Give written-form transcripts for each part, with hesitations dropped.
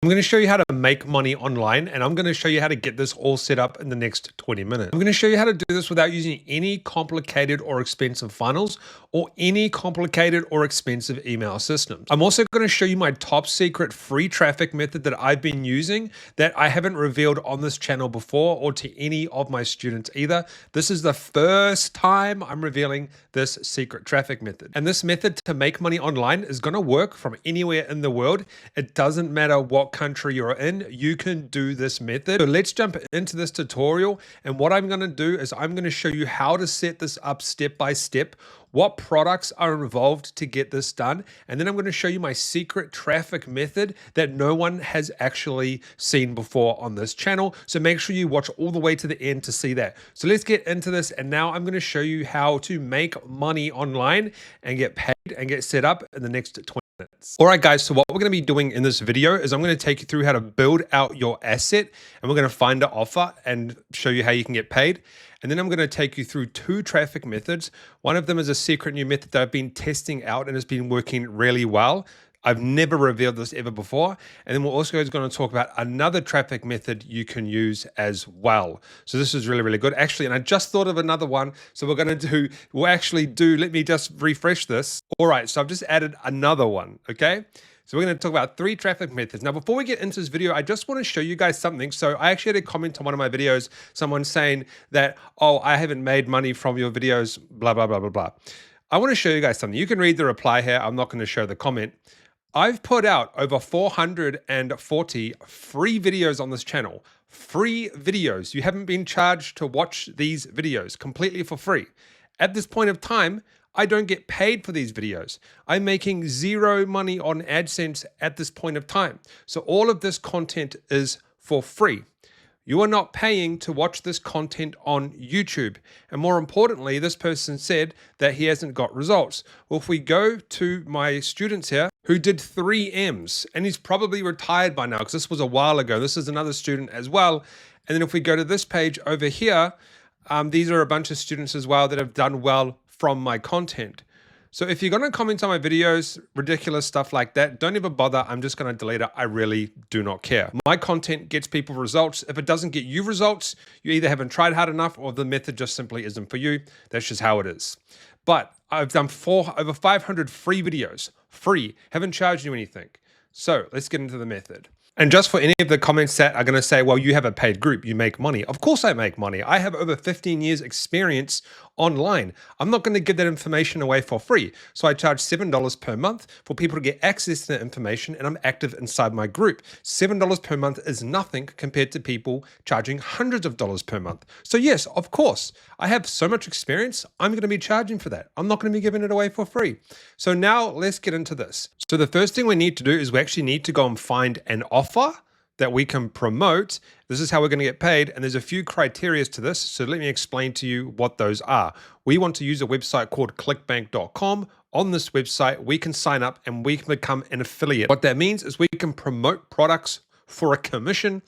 I'm going to show you how to make money online, and I'm going to show you how to get this all set up in the next 20 minutes. I'm going to show you how to do this without using any complicated or expensive funnels or any complicated or expensive email systems. I'm also going to show you my top secret free traffic method that I've been using that I haven't revealed on this channel before or to any of my students either. This is the first time I'm revealing this secret traffic method. And this method to make money online is going to work from anywhere in the world. It doesn't matter what country you're in, you can do this method. So let's jump into this tutorial. And what I'm going to do is I'm going to show you how to set this up step by step, what products are involved to get this done. And then I'm going to show you my secret traffic method that no one has actually seen before on this channel. So make sure you watch all the way to the end to see that. So let's get into this. And now I'm going to show you how to make money online and get paid and get set up in the next 20 minutes. All right, guys, so what we're going to be doing in this video is I'm going to take you through how to build out your asset, and we're going to find an offer and show you how you can get paid. And then I'm going to take you through two traffic methods. One of them is a secret new method that I've been testing out and it's been working really well. I've never revealed this ever before. And then we're also going to talk about another traffic method you can use as well. So this is really, really good. Actually, and I just thought of another one. So we'll actually do, let me just refresh this. All right, so I've just added another one, okay? So we're going to talk about 3 traffic methods. Now, before we get into this video, I just want to show you guys something. So I actually had a comment on one of my videos, someone saying that, oh, I haven't made money from your videos, blah, blah, blah, blah, blah. I want to show you guys something. You can read the reply here. I'm not going to show the comment. I've put out over 440 free videos on this channel. Free videos. You haven't been charged to watch these videos completely for free. At this point of time, I don't get paid for these videos. I'm making zero money on AdSense at this point of time. So all of this content is for free. You are not paying to watch this content on YouTube. And more importantly, this person said that he hasn't got results. Well, if we go to my students here who did 3 M's, and he's probably retired by now because this was a while ago. This is another student as well. And then if we go to this page over here, these are a bunch of students as well that have done well from my content. So if you're going to comment on my videos, ridiculous stuff like that, don't even bother. I'm just going to delete it. I really do not care. My content gets people results. If it doesn't get you results, you either haven't tried hard enough or the method just simply isn't for you. That's just how it is. But I've done over 500 free videos, free, haven't charged you anything. So let's get into the method. And just for any of the comments that are going to say, well, you have a paid group, you make money. Of course I make money. I have over 15 years experience online. I'm not going to give that information away for free. So I charge $7 per month for people to get access to that information, and I'm active inside my group. $7 per month is nothing compared to people charging hundreds of dollars per month. So yes, of course, I have so much experience, I'm going to be charging for that. I'm not going to be giving it away for free. So now let's get into this. So the first thing we need to do is we actually need to go and find an offer that we can promote. This is how we're going to get paid. And there's a few criteria to this. So let me explain to you what those are. We want to use a website called clickbank.com. On this website, we can sign up and we can become an affiliate. What that means is we can promote products for a commission.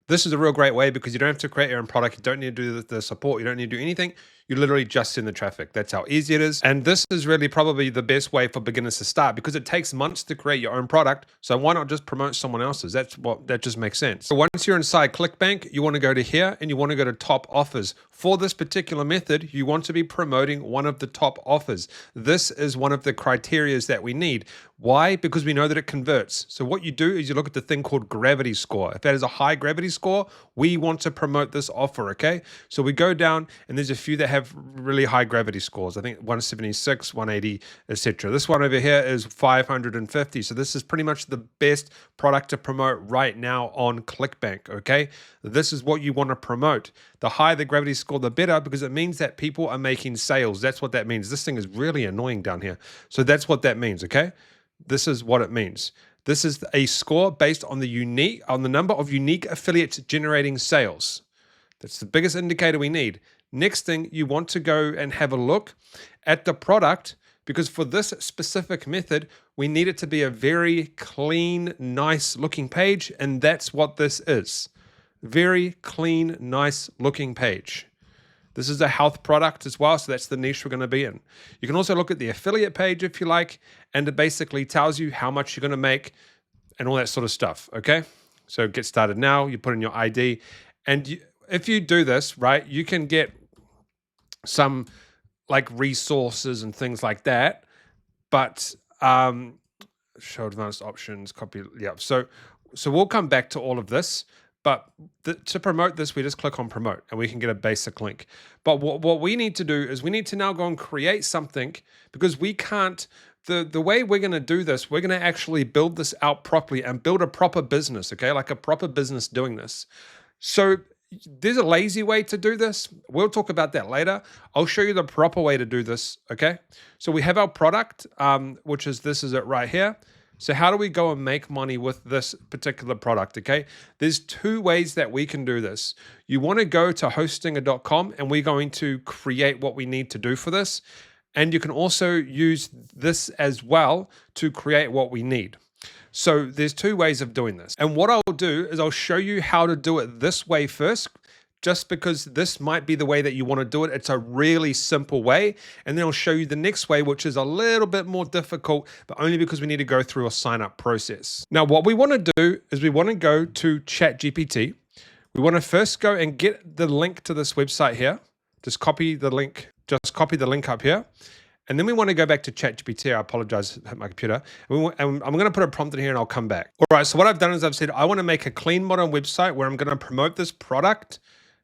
This is a real great way because you don't have to create your own product. You don't need to do the support. You don't need to do anything. You literally just send the traffic. That's how easy it is. And this is really probably the best way for beginners to start because it takes months to create your own product. So why not just promote someone else's? That just makes sense. So once you're inside ClickBank, you want to go to here and you want to go to top offers. For this particular method, you want to be promoting one of the top offers. This is one of the criterias that we need. Why? Because we know that it converts. So what you do is you look at the thing called gravity score. If that is a high gravity score, we want to promote this offer, okay? So we go down and there's a few that have really high gravity scores. I think 176, 180, etc. This one over here is 550. So this is pretty much the best product to promote right now on ClickBank, okay? This is what you want to promote. The higher the gravity score, the better, because it means that people are making sales. That's what that means. This thing is really annoying down here. So that's what that means, okay? This is what it means. This is a score based on the number of unique affiliates generating sales. That's the biggest indicator we need. Next thing, you want to go and have a look at the product because for this specific method, we need it to be a very clean, nice looking page. And that's what this is. Very clean, nice looking page. This is a health product as well, so that's the niche we're going to be in. You can also look at the affiliate page if you like, and it basically tells you how much you're going to make and all that sort of stuff. Okay. So get started now. You put in your ID, and if you do this, right, you can get some like resources and things like that. But show advanced options, copy. Yeah. So we'll come back to all of this. But to promote this, we just click on promote and we can get a basic link. But what we need to do is we need to now go and create something, because we can't, the way we're going to do this, we're going to actually build this out properly and build a proper business, okay? Like a proper business doing this. So there's a lazy way to do this. We'll talk about that later. I'll show you the proper way to do this, okay? So we have our product, which is, this is it right here. So how do we go and make money with this particular product, okay? There's two ways that we can do this. You want to go to Hostinger.com and we're going to create what we need to do for this. And you can also use this as well to create what we need. So there's two ways of doing this. And what I'll do is I'll show you how to do it this way first, just because this might be the way that you want to do it. It's a really simple way. And then I'll show you the next way, which is a little bit more difficult, but only because we need to go through a sign up process. Now, what we want to do is we want to go to ChatGPT. We want to first go and get the link to this website here. Just copy the link up here. And then we want to go back to ChatGPT. I apologize, I hit my computer. And I'm going to put a prompt in here and I'll come back. All right, so what I've done is I've said, I want to make a clean, modern website where I'm going to promote this product.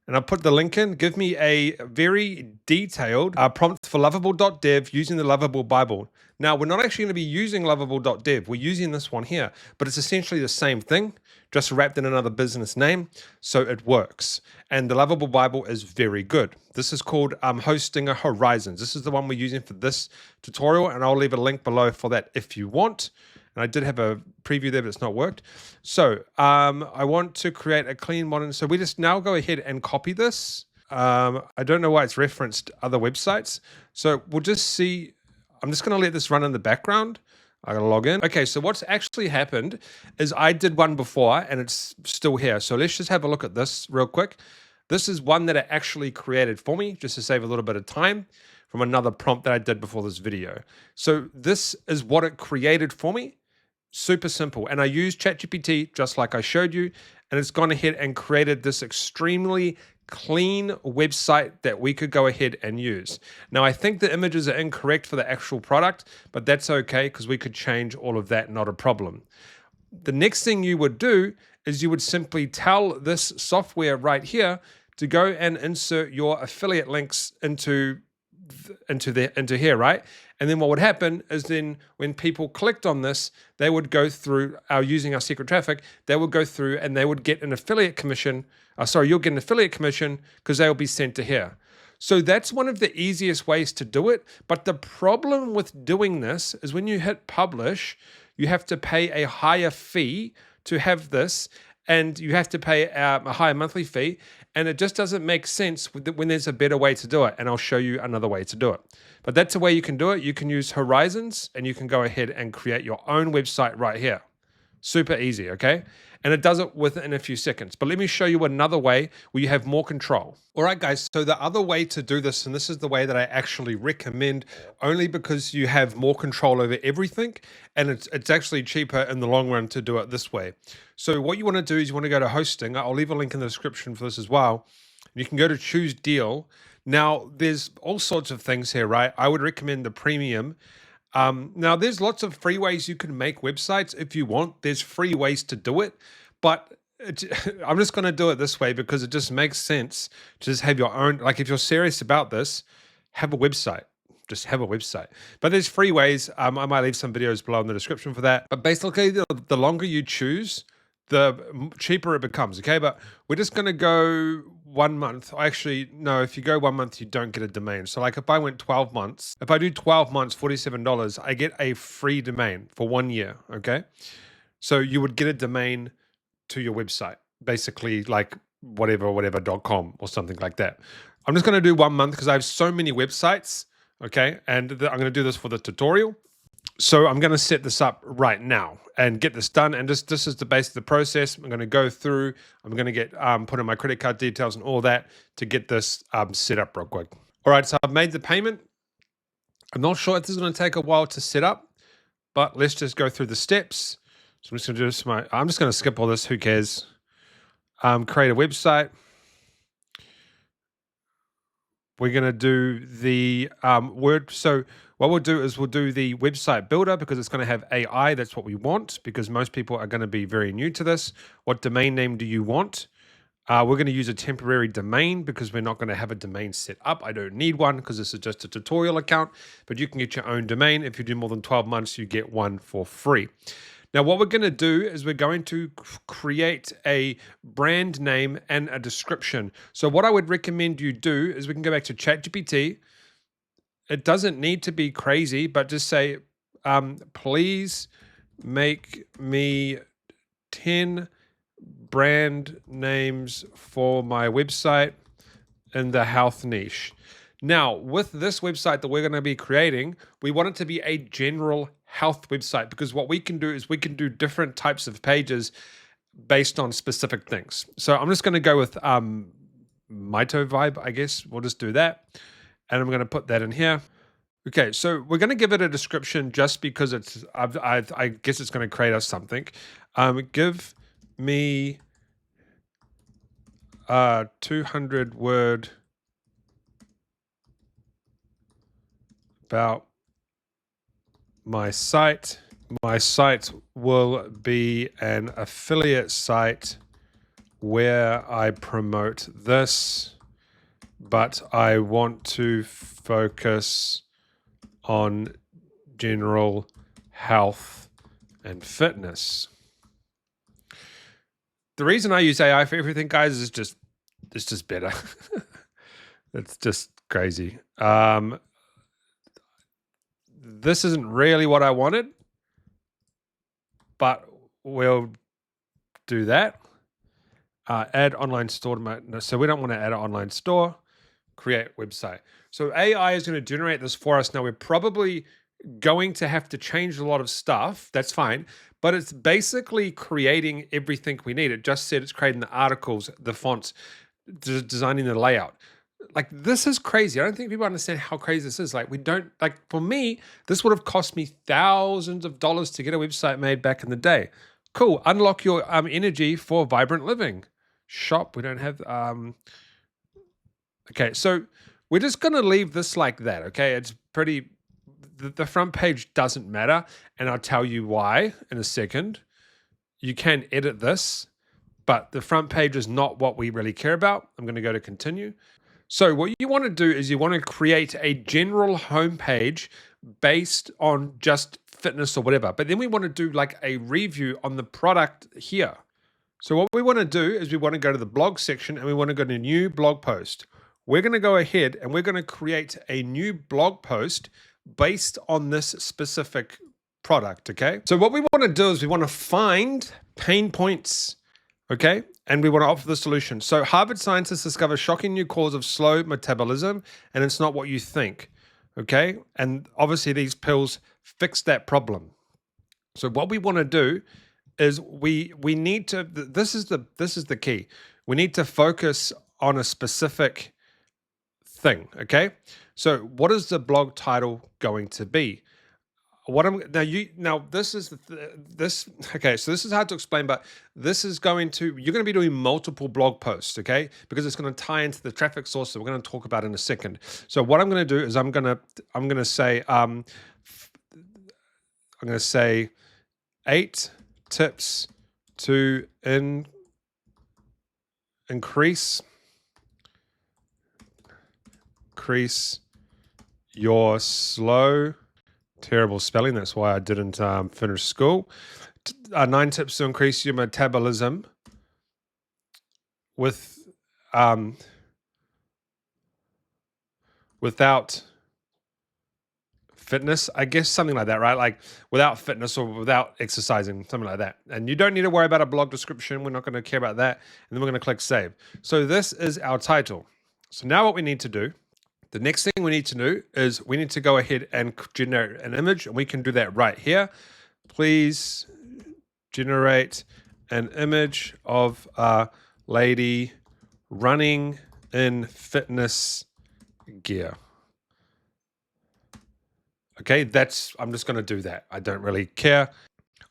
And I'll put the link in. Give me a very detailed prompt for lovable.dev using the Lovable Bible. Now, we're not actually going to be using lovable.dev. We're using this one here, but it's essentially the same thing, just wrapped in another business name, so it works. And the Lovable Bible is very good. This is called Hostinger Horizons. This is the one we're using for this tutorial, and I'll leave a link below for that if you want. And I did have a preview there, but it's not worked. So I want to create a clean, modern. So we just now go ahead and copy this. I don't know why it's referenced other websites. So we'll just see. I'm just going to let this run in the background. I gotta log in. Okay, so what's actually happened is I did one before and it's still here. So let's just have a look at this real quick. This is one that I actually created for me just to save a little bit of time from another prompt that I did before this video. So this is what it created for me. Super simple. And I used ChatGPT just like I showed you, and it's gone ahead and created this extremely clean website that we could go ahead and use. Now, I think the images are incorrect for the actual product, but that's okay because we could change all of that, not a problem. The next thing you would do is you would simply tell this software right here to go and insert your affiliate links into here, right? And then what would happen is then when people clicked on this, they would go through using our secret traffic, they would go through and they would get an affiliate commission. You'll get an affiliate commission because they will be sent to here. So that's one of the easiest ways to do it. But the problem with doing this is when you hit publish, you have to pay a higher fee to have this, and you have to pay a higher monthly fee. And it just doesn't make sense when there's a better way to do it. And I'll show you another way to do it. But that's the way you can do it. You can use Horizons and you can go ahead and create your own website right here. Super easy, okay? And it does it within a few seconds. But let me show you another way where you have more control. All right, guys, so the other way to do this, and this is the way that I actually recommend only because you have more control over everything, and it's actually cheaper in the long run to do it this way. So what you want to do is you want to go to hosting. I'll leave a link in the description for this as well. You can go to choose deal. Now, there's all sorts of things here, right? I would recommend the premium. Now, there's lots of free ways you can make websites if you want. There's free ways to do it, but I'm just going to do it this way because it just makes sense to just have your own. Like if you're serious about this, have a website. Just have a website. But there's free ways. I might leave some videos below in the description for that. But basically, the longer you choose, the cheaper it becomes, okay? But we're just going to go 1 month. Actually, no, if you go 1 month, you don't get a domain. So like if I went 12 months, if I do 12 months, $47, I get a free domain for 1 year, okay? So you would get a domain to your website, basically like whatever.com or something like that. I'm just going to do 1 month because I have so many websites, okay? And I'm going to do this for the tutorial. So I'm going to set this up right now and get this done. And this is the base of the process. I'm going to go through. I'm going to get put in my credit card details and all that to get this set up real quick. All right, so I've made the payment. I'm not sure if this is going to take a while to set up, but let's just go through the steps. So I'm just going to do this. I'm just going to skip all this. Who cares? Create a website. We're going to do the word. So what we'll do is we'll do the website builder because it's going to have AI. That's what we want because most people are going to be very new to this. What domain name do you want? We're going to use a temporary domain because we're not going to have a domain set up. I don't need one because this is just a tutorial account, but you can get your own domain. If you do more than 12 months, you get one for free. Now, what we're going to do is we're going to create a brand name and a description. So what I would recommend you do is we can go back to ChatGPT. It doesn't need to be crazy, but just say, please make me 10 brand names for my website in the health niche. Now, with this website that we're going to be creating, we want it to be a general health website because what we can do is we can do different types of pages based on specific things. So I'm just going to go with Mito Vibe, I guess. We'll just do that. And I'm going to put that in here. Okay, so we're going to give it a description just because it's, I guess it's going to create us something. Give me a 200-word about my site. My site will be an affiliate site where I promote this, but I want to focus on general health and fitness. The reason I use AI for everything, guys, is it's just better. It's just crazy. This isn't really what I wanted, but we'll do that. Add online store. So we don't want to add an online store. Create website. So AI is going to generate this for us. Now we're probably going to have to change a lot of stuff. That's fine. But it's basically creating everything we need. It just said it's creating the articles, the fonts, designing the layout. Like, this is crazy. I don't think people understand how crazy this is. Like, we don't, like, for me, this would have cost me thousands of dollars to get a website made back in the day. Cool. Unlock your energy for vibrant living. Shop. We don't have, okay. So we're just going to leave this like that. Okay. It's pretty, the front page doesn't matter. And I'll tell you why in a second. You can edit this, but the front page is not what we really care about. I'm going to go to continue. So what you want to do is you want to create a general homepage based on just fitness or whatever. But then we want to do like a review on the product here. So what we want to do is we want to go to the blog section and we want to go to new blog post. We're going to go ahead and we're going to create a new blog post based on this specific product, okay? So what we want to do is we want to find pain points, okay? And we want to offer the solution. So Harvard scientists discover shocking new cause of slow metabolism, and it's not what you think, okay? And obviously these pills fix that problem. So what we want to do is we need to, this is the key. We need to focus on a specific thing, okay? So what is the blog title going to be? What I'm now this is this okay, so this is hard to explain, but this is you're going to be doing multiple blog posts, okay? Because it's going to tie into the traffic source that we're going to talk about in a second. So what I'm going to do is I'm going to say 8 tips to increase your slow, terrible spelling. That's why I didn't finish school. 9 tips to increase your metabolism without fitness, I guess, something like that, right? Like without fitness or without exercising, something like that. And you don't need to worry about a blog description. We're not going to care about that. And then we're going to click save. So this is our title. So now what we need to do, the next thing we need to do is we need to go ahead and generate an image, and we can do that right here. Please generate an image of a lady running in fitness gear. Okay, I'm just going to do that. I don't really care.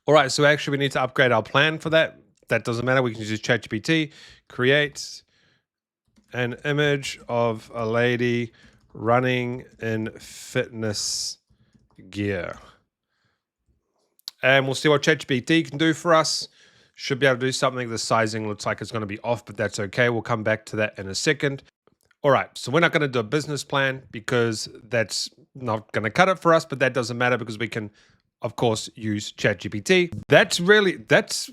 All right, so actually we need to upgrade our plan for that. That doesn't matter. We can use ChatGPT, create an image of a lady running in fitness gear. And we'll see what ChatGPT can do for us. Should be able to do something. The sizing looks like it's going to be off, but that's okay. We'll come back to that in a second. All right, so we're not going to do a business plan because that's not going to cut it for us, but that doesn't matter because we can, of course, use ChatGPT. That's insane. That's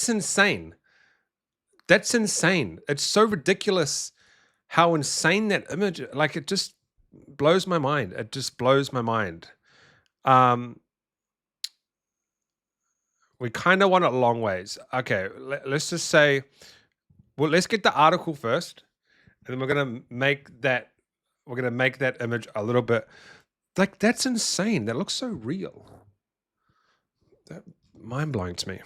insane. That's insane. It's so ridiculous how insane that image, like it just blows my mind. It just blows my mind. We kind of want it long ways. Okay, let's just say, well, let's get the article first, and then we're gonna make that image a little bit like that's insane. That looks so real. That mind blowing to me.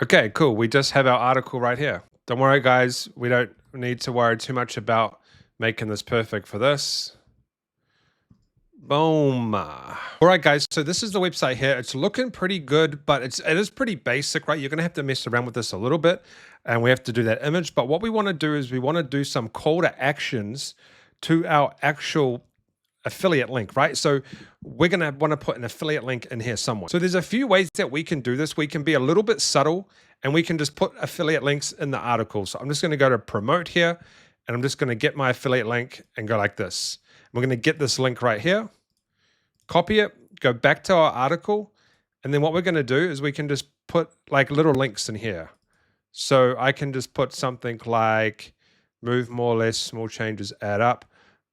Okay, cool. We just have our article right here. Don't worry, guys. We don't need to worry too much about making this perfect for this. Boom. All right, guys. So this is the website here. It's looking pretty good, but it is pretty basic, right? You're going to have to mess around with this a little bit, and we have to do that image. But what we want to do is we want to do some call to actions to our actual affiliate link, right? So we're going to want to put an affiliate link in here somewhere. So there's a few ways that we can do this. We can be a little bit subtle, and we can just put affiliate links in the article. So I'm just going to go to promote here, and I'm just going to get my affiliate link and go like this. We're going to get this link right here, copy it, go back to our article, and then what we're going to do is we can just put like little links in here. So I can just put something like move more or less, small changes add up,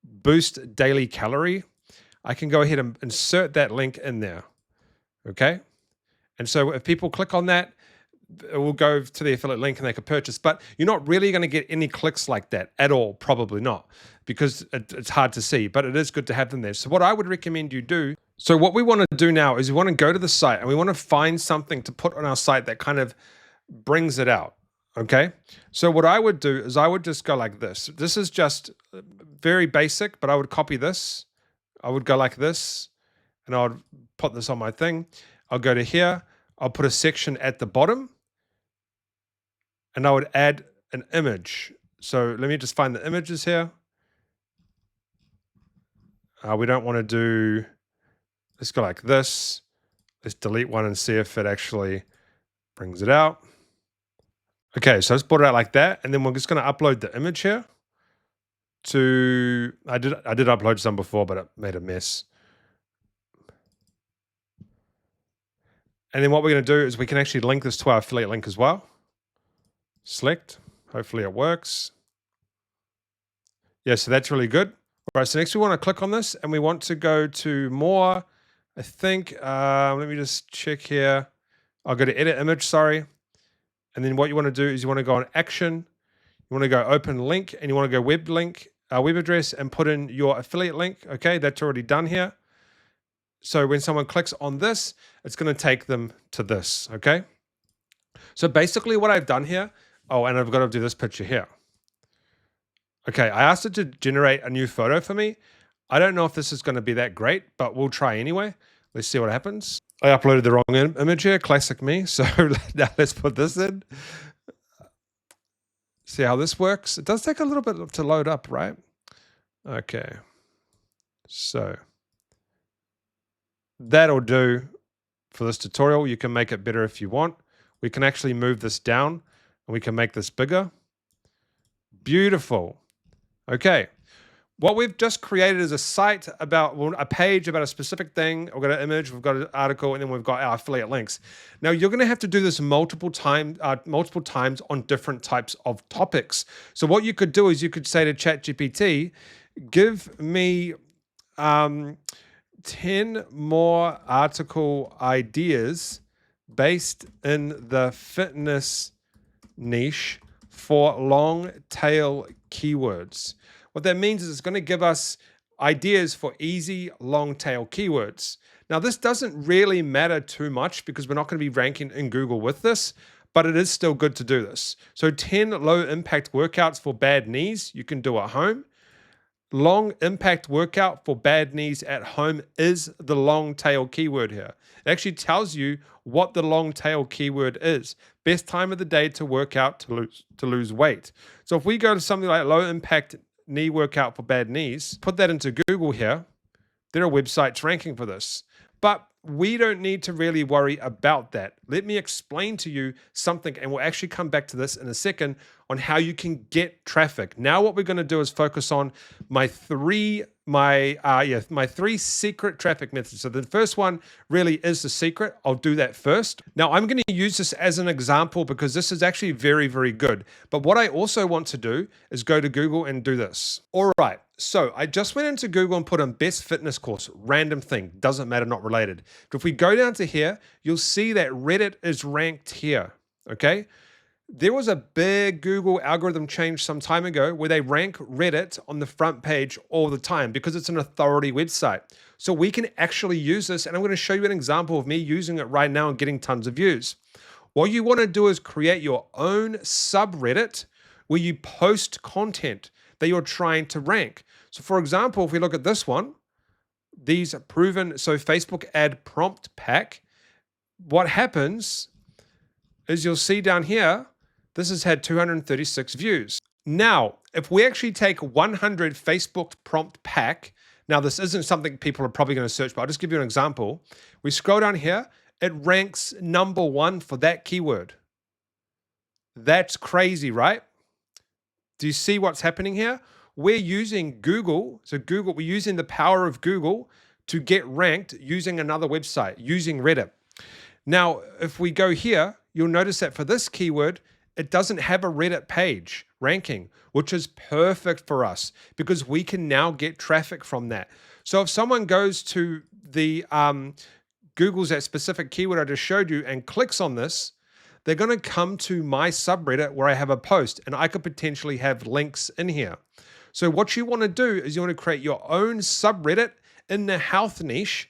boost daily calorie. I can go ahead and insert that link in there, okay? And so if people click on that, it will go to the affiliate link and they can purchase, but you're not really going to get any clicks like that at all, probably not, because it's hard to see, but it is good to have them there. So what I would recommend you do, so what we want to do now is we want to go to the site and we want to find something to put on our site that kind of brings it out, okay? So what I would do is I would just go like this. This is just very basic, but I would copy this. I would go like this, and I would put this on my thing. I'll go to here. I'll put a section at the bottom, and I would add an image. So let me just find the images here. We don't want to do, let's go like this. Let's delete one and see if it actually brings it out. Okay, so let's put it out like that. And then we're just going to upload the image here to, I did upload some before, but it made a mess. And then what we're going to do is we can actually link this to our affiliate link as well. Select, hopefully it works. Yeah, so that's really good. All right, so next we want to click on this and we want to go to more, I think, let me just check here. I'll go to edit image, sorry. And then what you want to do is you want to go on action. You want to go open link and you want to go web link, web address and put in your affiliate link. Okay, that's already done here. So when someone clicks on this, it's going to take them to this, okay? So basically what I've done here, oh, and I've got to do this picture here. Okay, I asked it to generate a new photo for me. I don't know if this is going to be that great, but we'll try anyway. Let's see what happens. I uploaded the wrong image here, classic me. So now let's put this in. See how this works. It does take a little bit to load up, right? Okay, so that'll do for this tutorial. You can make it better if you want. We can actually move this down and we can make this bigger. Beautiful. Okay. What we've just created is a site about, well, a page about a specific thing. We've got an image, we've got an article, and then we've got our affiliate links. Now you're going to have to do this multiple times on different types of topics. So what you could do is you could say to ChatGPT, give me 10 more article ideas based in the fitness niche for long tail keywords. What that means is it's going to give us ideas for easy long tail keywords. Now this doesn't really matter too much because we're not going to be ranking in Google with this, but it is still good to do this. So 10 low impact workouts for bad knees you can do at home. Long impact workout for bad knees at home is the long tail keyword here. It actually tells you what the long tail keyword is. Best time of the day to work out to lose weight. So if we go to something like low impact knee workout for bad knees, put that into Google here, there are websites ranking for this. But we don't need to really worry about that. Let me explain to you something, and we'll actually come back to this in a second on how you can get traffic. Now what we're going to do is focus on my three secret traffic methods. So the first one really is the secret. I'll do that first. Now I'm going to use this as an example because this is actually very, very good. But what I also want to do is go to Google and do this. All right. So I just went into Google and put in best fitness course, random thing, doesn't matter, not related. But if we go down to here, you'll see that Reddit is ranked here, okay? There was a big Google algorithm change some time ago where they rank Reddit on the front page all the time because it's an authority website. So we can actually use this, and I'm going to show you an example of me using it right now and getting tons of views. What you want to do is create your own subreddit where you post content that you're trying to rank. So for example, if we look at this one, these are proven, so Facebook ad prompt pack, what happens is you'll see down here, this has had 236 views. Now, if we actually take 100 Facebook prompt pack, now this isn't something people are probably going to search, but I'll just give you an example. We scroll down here, it ranks number 1 for that keyword. That's crazy, right? Do you see what's happening here? We're using Google. So we're using the power of Google to get ranked using another website, using Reddit. Now, if we go here, you'll notice that for this keyword, it doesn't have a Reddit page ranking, which is perfect for us because we can now get traffic from that. So if someone goes to the Google's that specific keyword I just showed you and clicks on this, they're going to come to my subreddit where I have a post, and I could potentially have links in here. So what you want to do is you want to create your own subreddit in the health niche.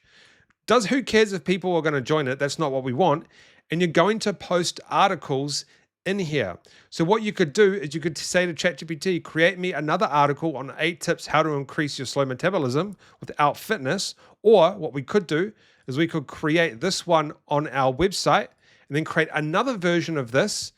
Who cares if people are going to join it? That's not what we want. And you're going to post articles in here. So what you could do is you could say to ChatGPT, create me another article on 8 tips how to increase your slow metabolism without fitness. Or what we could do is we could create this one on our website and then create another version of this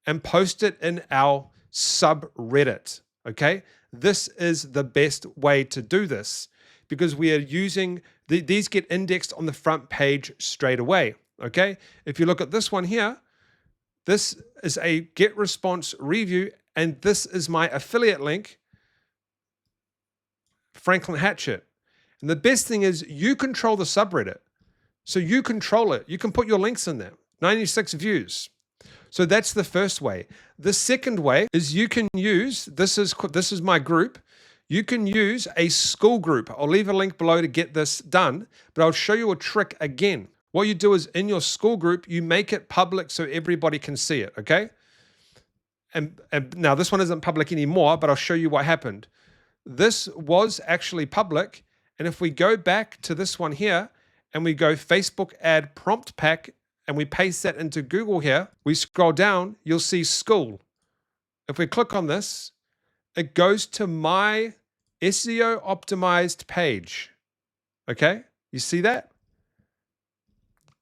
and post it in our subreddit, okay? This is the best way to do this because we are using, these get indexed on the front page straight away, okay? If you look at this one here, this is a get response review, and this is my affiliate link, Franklin Hatchett. And the best thing is you control the subreddit. So you control it. You can put your links in there. 96 views. So that's the first way. The second way is you can use, this is my group. You can use a school group. I'll leave a link below to get this done, but I'll show you a trick again. What you do is in your school group, you make it public so everybody can see it, okay? And now this one isn't public anymore, but I'll show you what happened. This was actually public. And if we go back to this one here and we go Facebook ad prompt pack and we paste that into Google here, we scroll down, you'll see school. If we click on this, it goes to my SEO optimized page. Okay, you see that?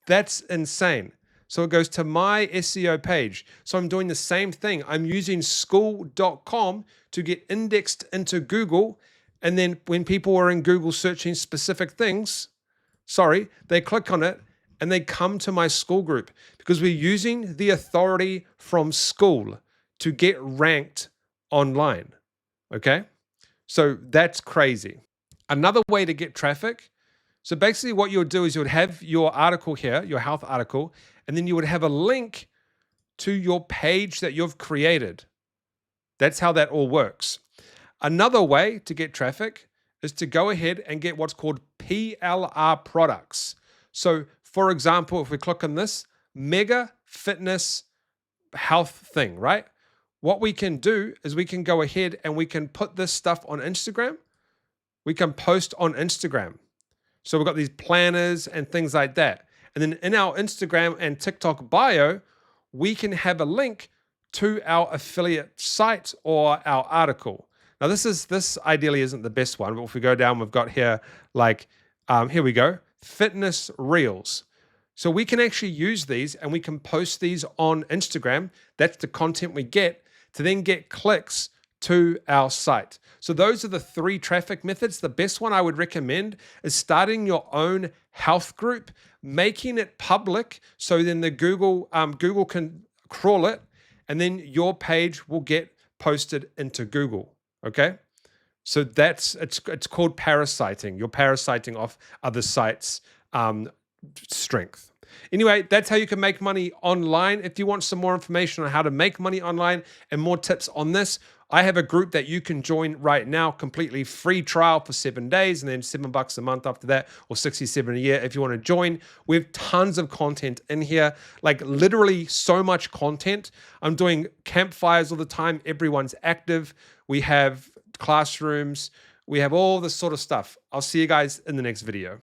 That's insane. So it goes to my SEO page. So I'm doing the same thing. I'm using school.com to get indexed into Google. And then when people are in Google searching specific things, they click on it and they come to my school group because we're using the authority from school to get ranked online. Okay? So that's crazy. Another way to get traffic. So basically what you would do is you would have your article here, your health article, and then you would have a link to your page that you've created. That's how that all works. Another way to get traffic is to go ahead and get what's called PLR products. So for example, if we click on this mega fitness health thing, right? What we can do is we can go ahead and we can put this stuff on Instagram. We can post on Instagram. So we've got these planners and things like that. And then in our Instagram and TikTok bio, we can have a link to our affiliate site or our article. Now this ideally isn't the best one, but if we go down, we've got here like here we go, fitness reels. So we can actually use these and we can post these on Instagram. That's the content we get to then get clicks to our site. So those are the 3 traffic methods. The best one I would recommend is starting your own health group, making it public so then the Google can crawl it, and then your page will get posted into Google. Okay. So it's called parasiting. You're parasiting off other sites' strength. Anyway, that's how you can make money online. If you want some more information on how to make money online and more tips on this, I have a group that you can join right now, completely free trial for 7 days and then $7 a month after that, or $67 a year if you want to join. We have tons of content in here, like literally so much content. I'm doing campfires all the time. Everyone's active. We have classrooms. We have all this sort of stuff. I'll see you guys in the next video.